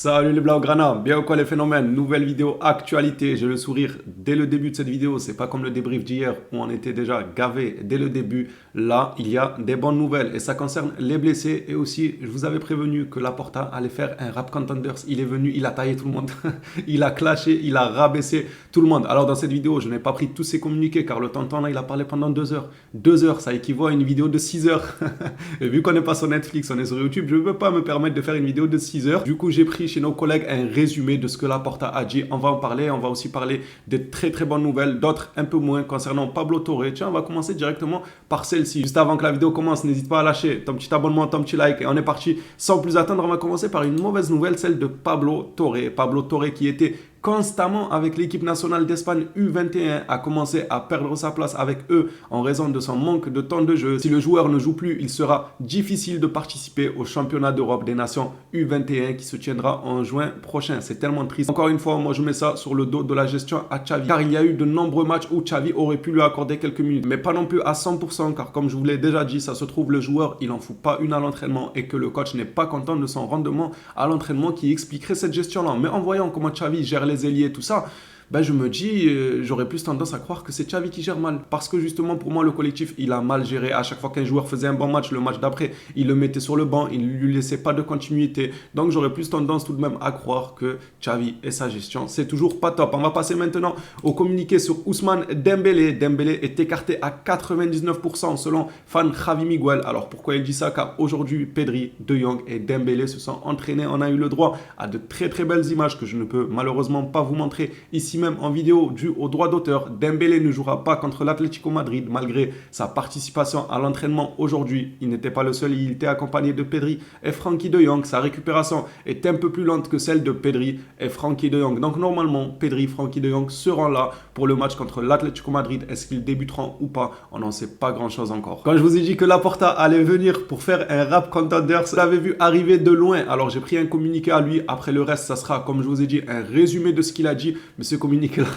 Salut les Blaugrana, bien ou quoi les phénomènes? Nouvelle vidéo actualité, j'ai le sourire dès le début de cette vidéo, c'est pas comme le débrief d'hier où on était déjà gavé dès le début. Là, il y a des bonnes nouvelles et ça concerne les blessés et aussi, je vous avais prévenu que Laporta allait faire un rap contenders. Il est venu, il a taillé tout le monde, il a clashé, il a rabaissé tout le monde. Alors dans cette vidéo, je n'ai pas pris tous ses communiqués car le tonton là, il a parlé pendant 2 heures. 2 heures, ça équivaut à une vidéo de 6 heures. Et vu qu'on n'est pas sur Netflix, on est sur YouTube, je ne peux pas me permettre de faire une vidéo de 6 heures. Du coup, j'ai pris chez nos collègues un résumé de ce que Laporta a dit. On va en parler, on va aussi parler de très très bonnes nouvelles, d'autres un peu moins concernant Pablo Torre. Tiens, on va commencer directement par celle-ci. Juste avant que la vidéo commence, n'hésite pas à lâcher ton petit abonnement, ton petit like et on est parti. Sans plus attendre, on va commencer par une mauvaise nouvelle, celle de Pablo Torre. Pablo Torre qui était constamment avec l'équipe nationale d'Espagne U21 a commencé à perdre sa place avec eux en raison de son manque de temps de jeu. Si le joueur ne joue plus, il sera difficile de participer au championnat d'Europe des nations U21 qui se tiendra en juin prochain. C'est tellement triste. Encore une fois, moi je mets ça sur le dos de la gestion à Xavi car il y a eu de nombreux matchs où Xavi aurait pu lui accorder quelques minutes mais pas non plus à 100% car comme je vous l'ai déjà dit, ça se trouve le joueur il en fout pas une à l'entraînement et que le coach n'est pas content de son rendement à l'entraînement qui expliquerait cette gestion-là. Mais en voyant comment Xavi gère les ailiers, tout ça, ben je me dis, j'aurais plus tendance à croire que c'est Xavi qui gère mal. Parce que justement, pour moi, le collectif, il a mal géré. À chaque fois qu'un joueur faisait un bon match, le match d'après, il le mettait sur le banc, il ne lui laissait pas de continuité. Donc, j'aurais plus tendance tout de même à croire que Xavi et sa gestion, c'est toujours pas top. On va passer maintenant au communiqué sur Ousmane Dembélé. Dembélé est écarté à 99% selon fan Javi Miguel. Alors, pourquoi il dit ça? Car aujourd'hui, Pedri, De Jong et Dembélé se sont entraînés. On a eu le droit à de très très belles images que je ne peux malheureusement pas vous montrer ici même en vidéo dû au droit d'auteur. Dembélé ne jouera pas contre l'Atlético Madrid malgré sa participation à l'entraînement aujourd'hui. Il n'était pas le seul, il était accompagné de Pedri et Frenkie de Jong. Sa récupération est un peu plus lente que celle de Pedri et Frenkie de Jong. Donc normalement, Pedri, Frenkie de Jong seront là pour le match contre l'Atlético Madrid. Est-ce qu'ils débuteront ou pas? On n'en sait pas grand-chose encore. Quand je vous ai dit que Laporta allait venir pour faire un rap contenders, je l'avais vu arriver de loin. Alors j'ai pris un communiqué à lui. Après le reste, ça sera, comme je vous ai dit, un résumé de ce qu'il a dit. Mais ce communiqué là,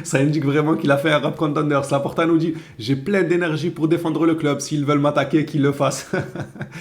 ça indique vraiment qu'il a fait un rap contenders. Laporta nous dit « J'ai plein d'énergie pour défendre le club. S'ils veulent m'attaquer, qu'ils le fassent. »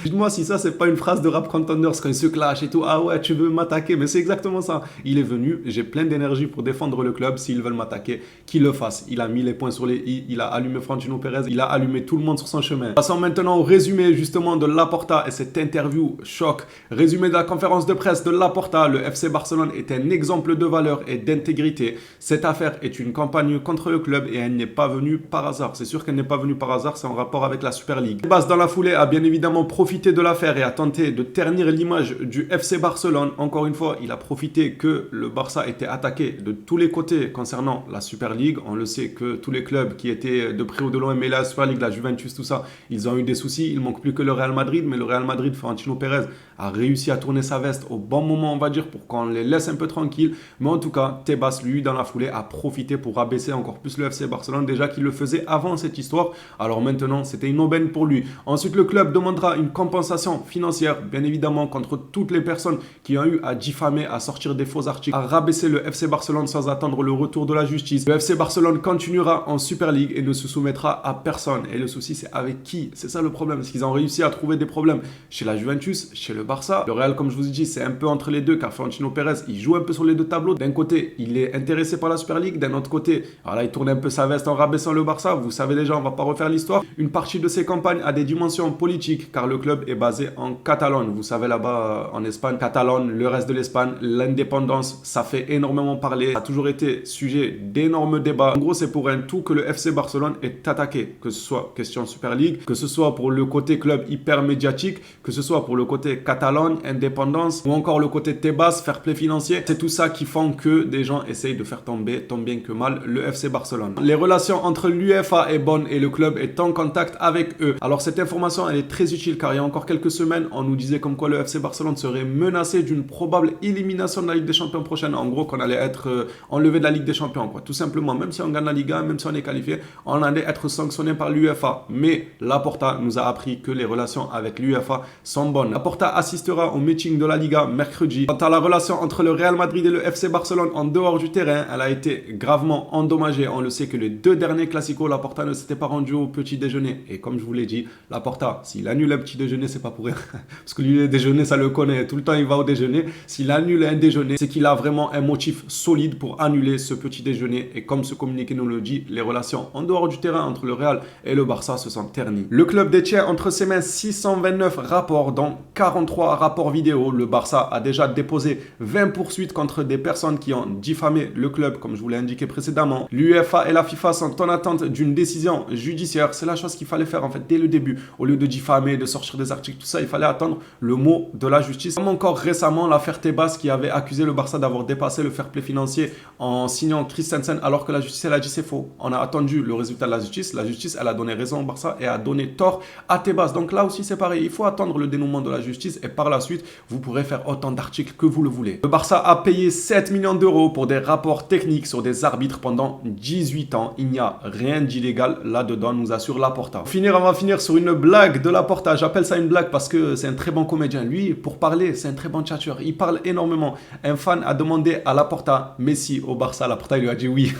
Dites-moi si ça, c'est pas une phrase de rap contenders quand ils se clashent et tout. Ah ouais, tu veux m'attaquer? Mais c'est exactement ça. Il est venu, j'ai plein d'énergie pour défendre le club. S'ils veulent m'attaquer, qu'ils le fassent. Il a mis les points sur les i. Il a allumé Florentino Pérez. Il a allumé tout le monde sur son chemin. Passons maintenant au résumé justement de Laporta et cette interview choc. Résumé de la conférence de presse de Laporta. Le FC Barcelone est un exemple de valeur et d'intégrité. Cette affaire est une campagne contre le club et elle n'est pas venue par hasard. C'est sûr qu'elle n'est pas venue par hasard, c'est en rapport avec la Super League. Tebas dans la foulée a bien évidemment profité de l'affaire et a tenté de ternir l'image du FC Barcelone. Encore une fois, il a profité que le Barça était attaqué de tous les côtés concernant la Super League. On le sait que tous les clubs qui étaient de près ou de loin mêlés à la Super League, la Juventus, tout ça, ils ont eu des soucis. Il ne manque plus que le Real Madrid, mais le Real Madrid, Florentino Pérez, a réussi à tourner sa veste au bon moment, on va dire, pour qu'on les laisse un peu tranquilles. Mais en tout cas, Tebas, lui, dans la foulée, a profité pour abaisser encore plus le FC Barcelone, déjà qu'il le faisait avant cette histoire. Alors maintenant, c'était une aubaine pour lui. Ensuite, le club demandera une compensation financière, bien évidemment, contre toutes les personnes qui ont eu à diffamer, à sortir des faux articles, à rabaisser le FC Barcelone sans attendre le retour de la justice. Le FC Barcelone continuera en Super League et ne se soumettra à personne. Et le souci, c'est avec qui? C'est ça le problème, parce qu'ils ont réussi à trouver des problèmes chez la Juventus, chez le Barça. Le Real, comme je vous ai dit, c'est un peu entre les deux, car Florentino Pérez, il joue un peu sur les deux tableaux. D'un côté, il est intéressé par la Super League, d'un autre côté, voilà, il tourne un peu sa veste en rabaissant le Barça. Vous savez déjà, on ne va pas refaire l'histoire. Une partie de ces campagnes a des dimensions politiques, car le club est basé en Catalogne. Vous savez, là-bas, en Espagne, Catalogne, le reste de l'Espagne, l'indépendance, ça fait énormément parler. Ça a toujours été sujet d'énormes débats. En gros, c'est pour un tout que le FC Barcelone est attaqué. Que ce soit question Super League, que ce soit pour le côté club hyper médiatique, que ce soit pour le côté Catalogne, indépendance, ou encore le côté Tebas, fair play financier. C'est tout ça qui font que des gens essayent de faire tomber, tant bien que mal, le FC Barcelone. Les relations entre l'UEFA est bonne et le club est en contact avec eux. Alors cette information, elle est très utile car il y a encore quelques semaines, on nous disait comme quoi le FC Barcelone serait menacé d'une probable élimination de la Ligue des Champions prochaine. En gros, qu'on allait être enlevé de la Ligue des Champions, quoi. Tout simplement, même si on gagne la Liga, même si on est qualifié, on allait être sanctionné par l'UEFA. Mais Laporta nous a appris que les relations avec l'UEFA sont bonnes. Laporta assistera au meeting de la Liga mercredi. Quant à la relation entre le Real Madrid et le FC Barcelone en dehors du terrain, elle a été gravement endommagé. On le sait que les 2 derniers Clasico, Laporta ne s'était pas rendu au petit déjeuner. Et comme je vous l'ai dit, Laporta, s'il annule un petit déjeuner, c'est pas pour rien. Parce que lui, les déjeuners, ça le connaît. Tout le temps, il va au déjeuner. S'il annule un déjeuner, c'est qu'il a vraiment un motif solide pour annuler ce petit déjeuner. Et comme ce communiqué nous le dit, les relations en dehors du terrain entre le Real et le Barça se sont ternies. Le club détient entre ses mains 629 rapports, dont 43 rapports vidéo. Le Barça a déjà déposé 20 poursuites contre des personnes qui ont diffamé le club, comme je vous l'ai indiqué précédemment. L'UEFA et la FIFA sont en attente d'une décision judiciaire. C'est la chose qu'il fallait faire en fait dès le début. Au lieu de diffamer, de sortir des articles, tout ça, il fallait attendre le mot de la justice. Comme encore récemment, l'affaire Tebas qui avait accusé le Barça d'avoir dépassé le fair play financier en signant Christensen alors que la justice elle a dit c'est faux. On a attendu le résultat de la justice. La justice elle a donné raison au Barça et a donné tort à Tebas. Donc là aussi c'est pareil. Il faut attendre le dénouement de la justice et par la suite vous pourrez faire autant d'articles que vous le voulez. Le Barça a payé 7 millions d'euros pour des rapports techniques sur des arbitres pendant 18 ans. Il n'y a rien d'illégal là-dedans, nous assure Laporta. Pour finir, on va finir sur une blague de Laporta. J'appelle ça une blague parce que c'est un très bon comédien. Lui, pour parler, c'est un très bon tchatcheur. Il parle énormément. Un fan a demandé à Laporta Messi au Barça. Laporta, il lui a dit oui.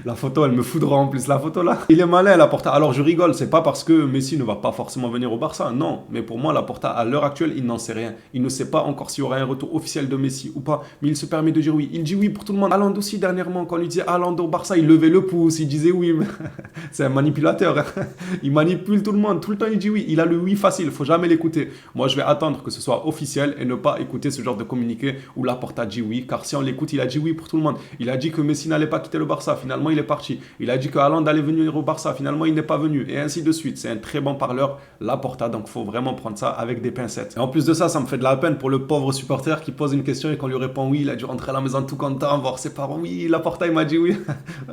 La photo, elle me foudra en plus, la photo là. Il est malin, Laporta. Alors je rigole, c'est pas parce que Messi ne va pas forcément venir au Barça, non. Mais pour moi, Laporta, à l'heure actuelle, il n'en sait rien. Il ne sait pas encore s'il y aura un retour officiel de Messi ou pas. Mais il se permet de dire oui. Il dit oui pour tout le monde. Haaland aussi, dernièrement, quand on lui disait Haaland au Barça, il levait le pouce, il disait oui. C'est un manipulateur. Hein. Il manipule tout le monde. Tout le temps, il dit oui. Il a le oui facile. Il faut jamais l'écouter. Moi, je vais attendre que ce soit officiel et ne pas écouter ce genre de communiqué où Laporta dit oui. Car si on l'écoute, il a dit oui pour tout le monde. Il a dit que Messi n'allait pas quitter le Barça. Finalement, il est parti. Il a dit que Haaland allait venir au Barça. Finalement, il n'est pas venu. Et ainsi de suite. C'est un très bon parleur, Laporta. Donc, il faut vraiment prendre ça avec des pincettes. Et en plus de ça, ça me fait de la peine pour le pauvre supporter qui pose une question et qu'on lui répond oui. Il a dû rentrer à la maison tout content, voir ses parents. Oui, Laporta, il m'a dit oui.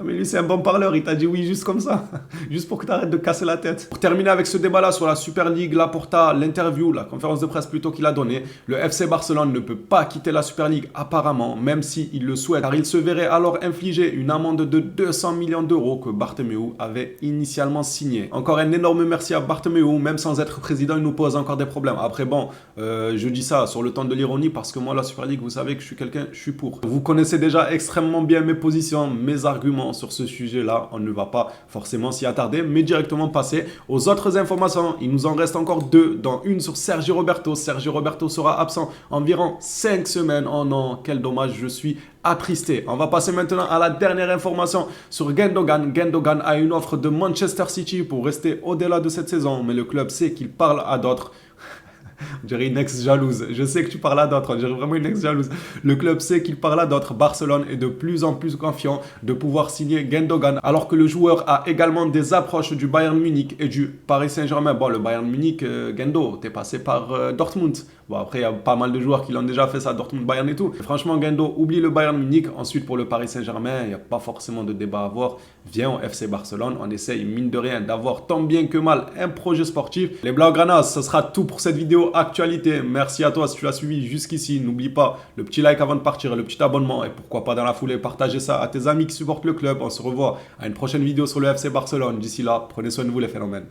Mais lui, c'est un bon parleur. Il t'a dit oui juste comme ça. Juste pour que tu arrêtes de casser la tête. Pour terminer avec ce débat-là sur la Super League, Laporta, l'interview, la conférence de presse plutôt qu'il a donnée, le FC Barcelone ne peut pas quitter la Super League apparemment, même s'il le souhaite, car il se verrait alors infliger une amende de 200 millions d'euros que Bartomeu avait initialement signé. Encore un énorme merci à Bartomeu, même sans être président, il nous pose encore des problèmes. Après bon, je dis ça sur le ton de l'ironie parce que moi la Super League, vous savez que je suis quelqu'un, je suis pour. Vous connaissez déjà extrêmement bien mes positions, mes arguments sur ce sujet-là, on ne va pas forcément s'y attarder, mais directement passer aux autres informations. Il nous en reste encore deux, dont une sur Sergio Roberto. Sergio Roberto sera absent environ 5 semaines. Oh non, quel dommage, je suis attristé. On va passer maintenant à la dernière information sur Gundogan. Gundogan a une offre de Manchester City pour rester au-delà de cette saison, mais le club sait qu'il parle à d'autres. On dirait une ex-jalouse. Je sais que tu parles à d'autres. On dirait vraiment une ex-jalouse. Le club sait qu'il parle à d'autres. Barcelone est de plus en plus confiant de pouvoir signer Gundogan, alors que le joueur a également des approches du Bayern Munich et du Paris Saint-Germain. Bon, le Bayern Munich, Gundo, t'es passé par Dortmund. Bon, après, il y a pas mal de joueurs qui l'ont déjà fait ça, Dortmund, Bayern et tout. Et franchement, Gundo, oublie le Bayern Munich. Ensuite, pour le Paris Saint-Germain, il n'y a pas forcément de débat à avoir. Viens au FC Barcelone. On essaye, mine de rien, d'avoir tant bien que mal un projet sportif. Les Blaugranas, ce sera tout pour cette vidéo actualité. Merci à toi si tu l'as suivi jusqu'ici. N'oublie pas le petit like avant de partir, le petit abonnement et pourquoi pas dans la foulée, partager ça à tes amis qui supportent le club. On se revoit à une prochaine vidéo sur le FC Barcelone. D'ici là, prenez soin de vous les phénomènes.